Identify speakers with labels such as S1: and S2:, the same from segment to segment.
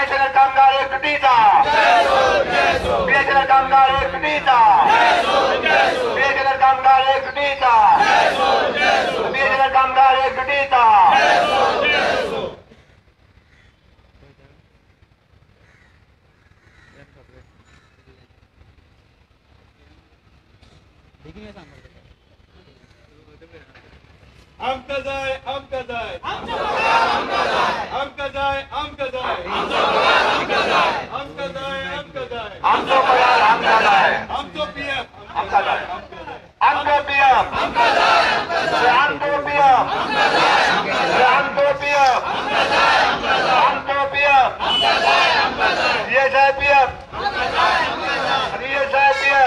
S1: BSNL कामगार एकजुटीचा BSNL कामगार एकजुटीचा BSNL कामगार एकजुटीचा बीएसएनएल कामगार एकजुटीचा
S2: आमका जाय आमका जाय आमका जाय आमका जाय आमका जाय आमका जाय
S1: आमचो पगार आमका जाय
S2: आमचो पीएफ
S1: आमका जाय आमचो पीएफ आमचो पीएफ आमचो पीएफ आमचो पीएफ ESIPF ESIPF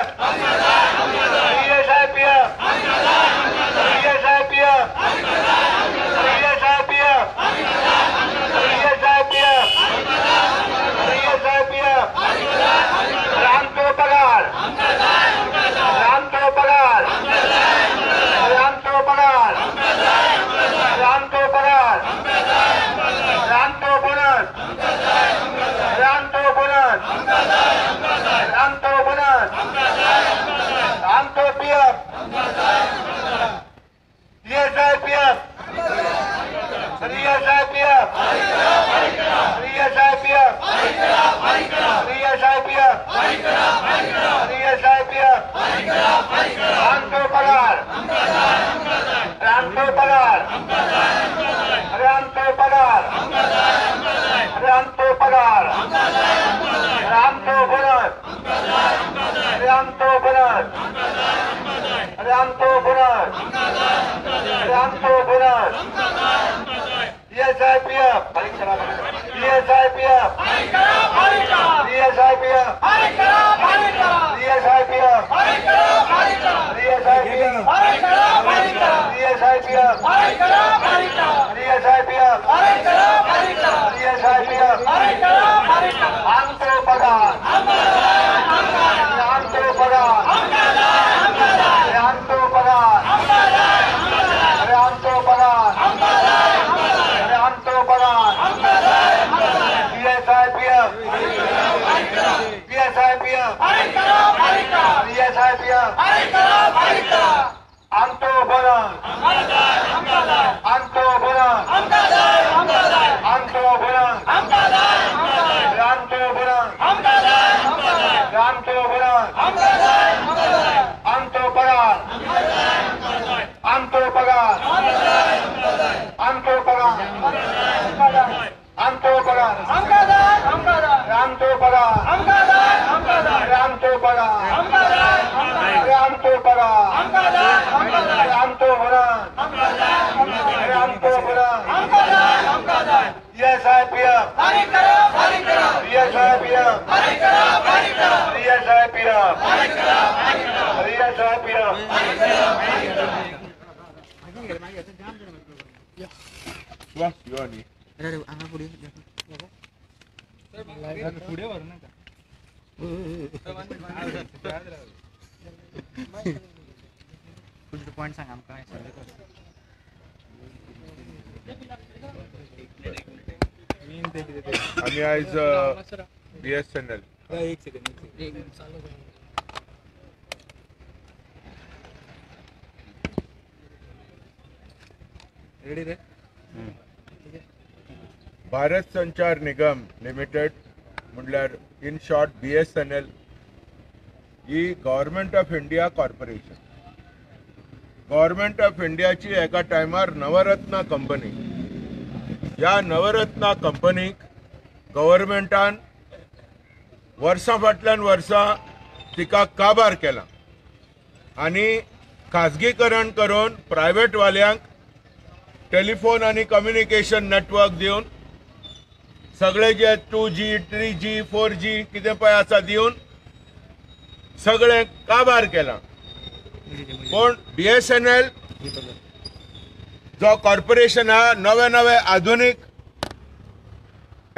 S1: ESIPF रामचो पगार रामचो पगार रामचो पगार रामचो पगार रामचो बोनस रामचो बोनस रामचो बोनस रामचो PF ESIPF ESIPF ESIPF ESIPF ESIPF रामचो पगार रामचो पगार रामचो पगार रामचो पगार रामचो बोनस रामचो बोनस रामचो बोनस रामचो bonus ESIPF ESIPF ESIPF ESIPF ESIPF ESIPF आमचो पगार आमचो पगार आमचो पगार आमचो पगार आमचो पगार ESIPF ESIPF ESIPF आमचो बोनस आमचो बोनस आमचो बोनस रामचो बोनस रामचो बोनस आमचो पगार आमचो पगार आमचो पगार आमचो पगार रामचो पगार रामचो पगार रामचो पगार रामचो बोनस रामचो bonus ESIPF ESIPF ESIPF ESIPF
S2: पुढे वर नका
S3: पॉइंट सांगा आमका
S4: आम्ही आज BSNL
S2: एक सेकंड रेडी रे
S4: भारत संचार निगम लिमिटेड म्हटल्यार in short BSNL he government of India corporation government of इंडियाची एका टायमार नवरत्न कंपनी ह्या नवरत्न कंपनीक गव्हर्नमेंटान वर्सां फाटल्यान वर्सां तिका काबार केला आनी खाजगीकरण करून प्रायवेट वाल्यांक टेलिफोन आनी कम्युनिकेशन नेटवर्क दिवन सगळे जे 2G 3G 4G कितें पळय आसा दिवन सगळे काबार केला पण BSNL जो कॉर्पोरेशन हा नवे नवे आधुनिक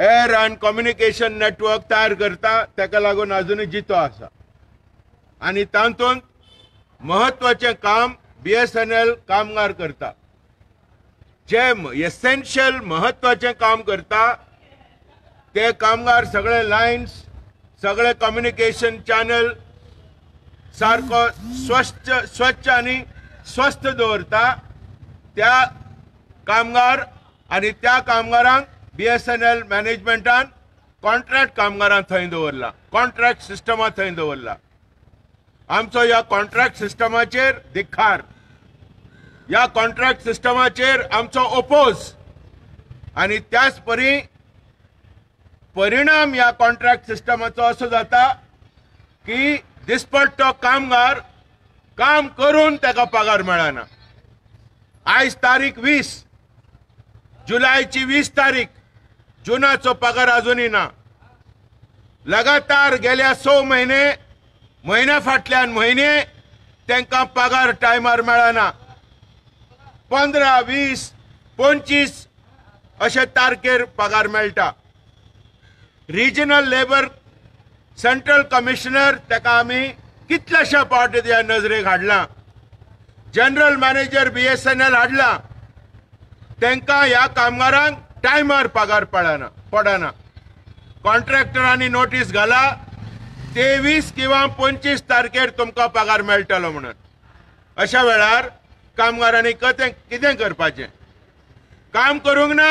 S4: एअर एंड कम्युनिकेशन नेटवर्क तयार करता ताका लागून अजूनय जितो आसा आनी तातूंत महत्वाचें काम BSNL कामगार करता जे एसेन्शियल महत्वाचें काम करता ते कामगार सगळे लायन्स सगळे कम्युनिकेशन चॅनल सारको स्वच्छ आणि स्वस्थ दवरता त्या कामगार आणि त्या कामगारांक BSNL मॅनेजमेंटान कॉन्ट्रॅक्ट कामगारां थंय दवरला कॉन्ट्रॅक्ट सिस्टमा थंय दवरला आमचो ह्या कॉन्ट्रॅक्ट सिस्टमाचेर धिक्कार ह्या कॉन्ट्रॅक्ट सिस्टमाचेर आमचो ओपोज आणि त्याच परी परिणाम ह्या कॉन्ट्रॅक्ट सिस्टमाचो असो जाता की दिसपट्टो कामगार काम करून ताका पगार मेळना आयज तारीख 20 जुलैची 20 तारीख जुनाचो पगार अजूनही ना लगातार गेल्या 6 महिने फाटल्यान महिने तांकां पगार टायमार मेळना 15, 20, 25 अशे तारखेर पगार मेळटा रिजनल लेबर सेंट्रल कमिशनर ताका आमी कितल्याशा फावटी ह्या नजरेक हाडला जनरल मॅनेजर BSNL हाडला तांकां ह्या कामगारांक टायमार पगार पडना कॉन्ट्रॅक्टरांनी नोटीस घाला 23 किंवा 25 तारखेर तुमकां पगार मेळटलो म्हणून अशा वेळार कामगारांनी कितें करपाचें काम करूंक ना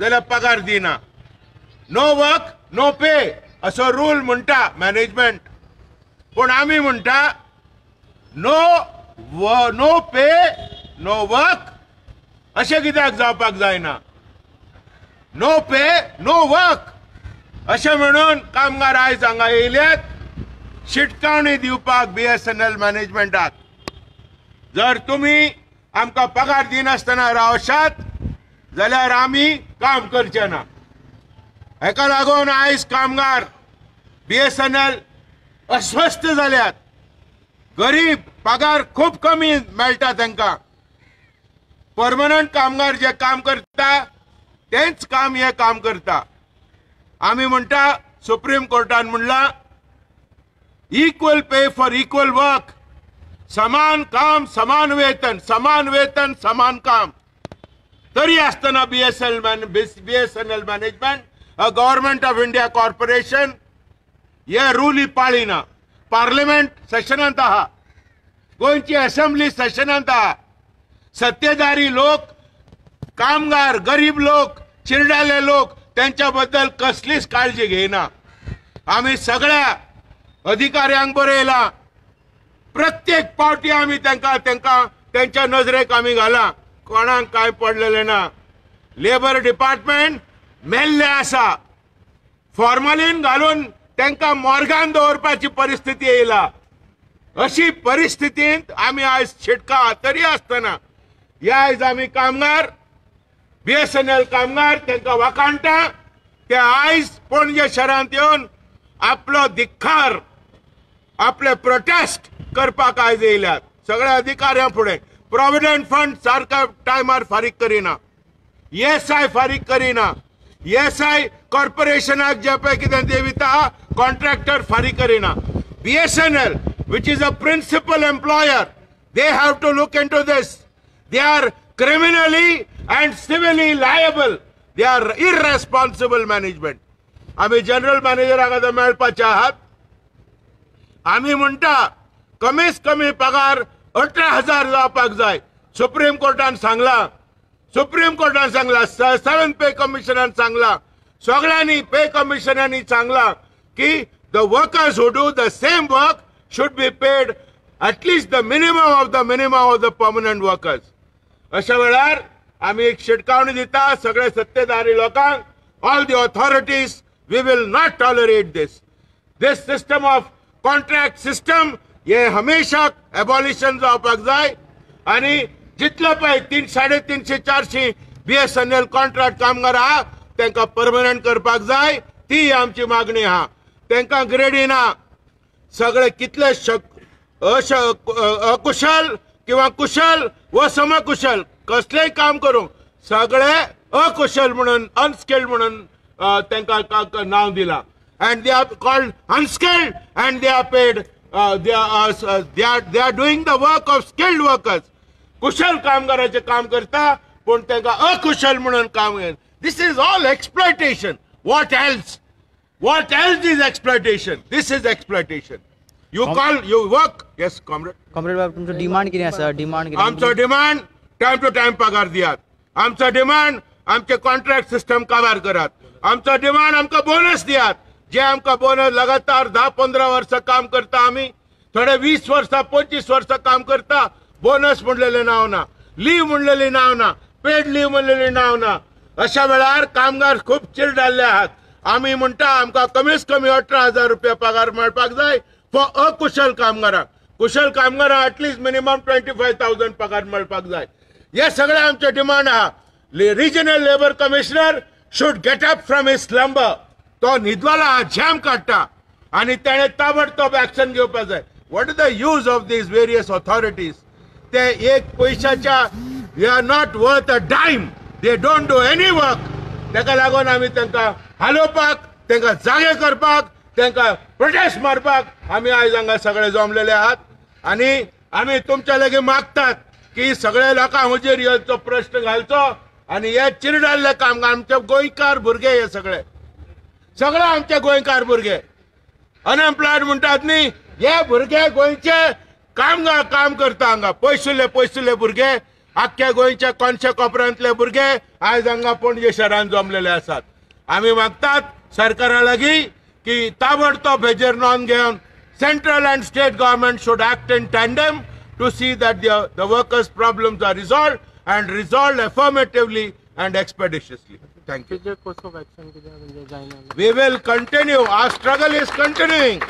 S4: जाल्यार पगार दिना नो वर्क नो पे असो रूल म्हणटा मॅनेजमेंट पूण आमी म्हणटा नो पे नो वर्क अशें कित्याक जावपाक जायना नो पे नो वर्क अशें म्हणून कामगार आयज हांगा येयल्यात शिटकावणी दिवपाक BSNL मॅनेजमेंटाक जर तुमी आमकां पगार दिनासतना रावशात जाल्यार आमी काम करचे ना हेका लागून आयज कामगार BSNL अस्वस्थ जाल्यात गरीब पगार खूब कमी मेळटा तांकां परमनंट कामगार जे काम करता तेंच काम हे काम करता आमी म्हणटा सुप्रीम कोर्टान म्हणला equal pay for equal work समान काम समान वेतन समान काम तरी आसतना BSNL management a government of India corporation हे रूल ही पाळिना पार्लिमेंट सेशनांत आहा गोंयची असेंब्ली सेशनांत आहा सत्तेधारी लोक कामगार गरीब लोक चिरडाले लोक त्यांच्या बद्दल कसलीच काळजी घेना आम्ही सगळ्या अधिकाऱ्यांक बरयला प्रत्येक पावटी आम्ही त्यांच्या नजरेक आम्ही घाला कोणाक काय पडलेले ना लेबर डिपार्टमेंट मेल्ले आसा फॉर्मलिन घालून त्यांका मॉर्गान दवरपाची परिस्थिती येयला अशी परिस्थितीत आम्ही आज शिटका तरी आसतना या आयज आम्ही कामगार BSNL कामगार त्यांका वाकाणटा ते आयज पणजे शहरांत येवन आपलो धिक्कार आपले प्रोटेस्ट करपाक आयज येयल्यात सगळ्या अधिकाऱ्यां फुडें प्रॉव्हिडंट फंड सारका टायमार फारीक करिना ESI फारीक करिना ESI कॉर्पोरेशनाक जे पळय कितें देविता कॉन्ट्रॅक्टर फारीक Kareena BSNL which is a principal employer they have to look into this they are criminally and civilly liable they are irresponsible management आम्ही जनरल मॅनेजराक मेळपाचे आहात आम्ही म्हणटा कमीत कमी पगार 18,000 जावपाक जाय सुप्रीम कोर्टान सांगला 7 पे कमिशनान सांगला सगळ्यांनी पे कमिशनांनी सांगला की the workers who do the same work should be paid at least the minimum of the permanent workers अशा वेळार आम्ही एक शिटकावणी दिता सगळे सत्तेधारी लोकांक all the authorities we will not tolerate this system of contract system ये हमेशा abolition जावपाक जाय आणि जितले पळय 350, 400 BSNL कॉन्ट्रॅक्ट कामगार आहा तांकां परमनंट करपाक जाय ती आमची मागणी आहा तांकां ग्रेडी ना सगळे कितले अकुशल किंवा कुशल व समकुशल कसलेय काम करूं सगळे अकुशल म्हणून अनस्किल्ड म्हणून तांकां नाव दिला and they are called unskilled and they are paid they are doing the work of skilled workers कुशल कामगाराचे काम करता पण तांकां अकुशल म्हणून काम this is all exploitation what else What else is exploitation? This is exploitation. You work. Yes, comrade.
S3: Comrade बाब तुमचं demand किती आसा? डिमांड किती?
S4: आमचो डिमांड टाइम टू टाइम पगार दियात. आमचो डिमांड आमचे कॉन्ट्रॅक्ट सिस्टम काबार करात. आमचो डिमांड आमकां बोनस दियात. जे आमकां बोनस लगातार 10-15 वर्सां काम करता आमी, थोडे 20 वर्सां 25 वर्सां काम करता, बोनस म्हणलेले नाव ना, लीव म्हणलेली नाव ना, पेड लीव म्हणलेली नाव ना. अशा वेळार कामगार खूप चिरडाल्ले आहात. आमी म्हणटा आमकां कमीच कमी 18,000 रुपया पगार मेळपाक जाय फॉर अकुशल कामगारांक. कुशल कामगारांक एटलीस्ट मिनिमम 25,000 पगार मेळपाक जाय. हे सगळे आमचे डिमांड आहा. Regional labour commissioner should get up from his slumber. तो न्हिदलेलो आहा, झॅम काडटा आनी तेणें ताबडतोब एक्शन घेवपाक जाय. What is the use of these various authorities? ते एक पयशाच्या they are not worth a dime. They don't do any work. ताका लागून आमी तांकां हालोवपाक, तांकां जागे करपाक, तांकां प्रोटेस्ट मारपाक आमी आयज हांगा सगळे जमलेले आहात. आनी आमी तुमच्या लागीं मागतात की सगळे लोकांक हुजेर येवचो प्रश्न घालचो आनी हे चिरडाल्ले कामगार आमचे गोंयकार भुरगे, हे सगळे आमचे गोंयकार भुरगे अनएम्प्लॉयड म्हणटात न्ही, हे भुरगे गोंयचे कामगार काम करता हांगा. पयसुल्ले भुरगे आख्ख्या गोंयच्या कोनशे कोपऱ्यांतले भुरगे आयज हांगा पणजे शहरांत जमलेले आसात. आमी मागतात सरकारा लागीं की ताबडतोब हेजेर नोंद घेवन central and state government should act in tandem to see that the workers' problems are resolved and resolved affirmatively and expeditiously. Thank you. We will continue. Our struggle is continuing.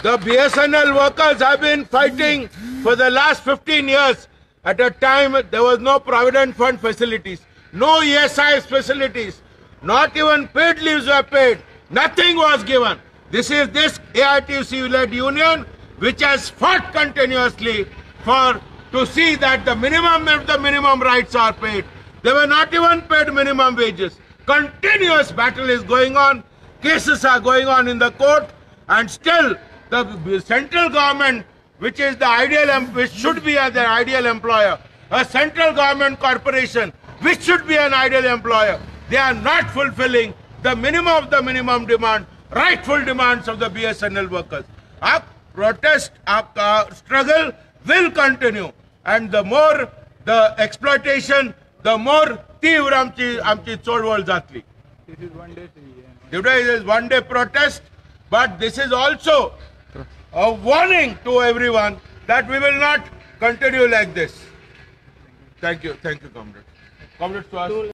S4: The BSNL workers have been fighting for the last 15 years. At a time, there was no provident fund facilities, no ESI facilities, not even paid leaves were paid. Nothing was given. This is this AITC-led union which has fought continuously to see that the minimum rights are paid. They were not even paid minimum wages. Continuous battle is going on. Cases are going on in the court, and still the central government, which is which should be the ideal employer, a central government corporation, which should be an ideal employer, they are not fulfilling the minimum of the minimum demand, rightful demands of the BSNL workers. Our protest, our struggle will continue, and the more the exploitation, the more तीव्र आमची चळवळ जातली. Today is one day protest, but this is also a warning to everyone that we will not continue like this. Thank you, comrade. Comrade Suhas.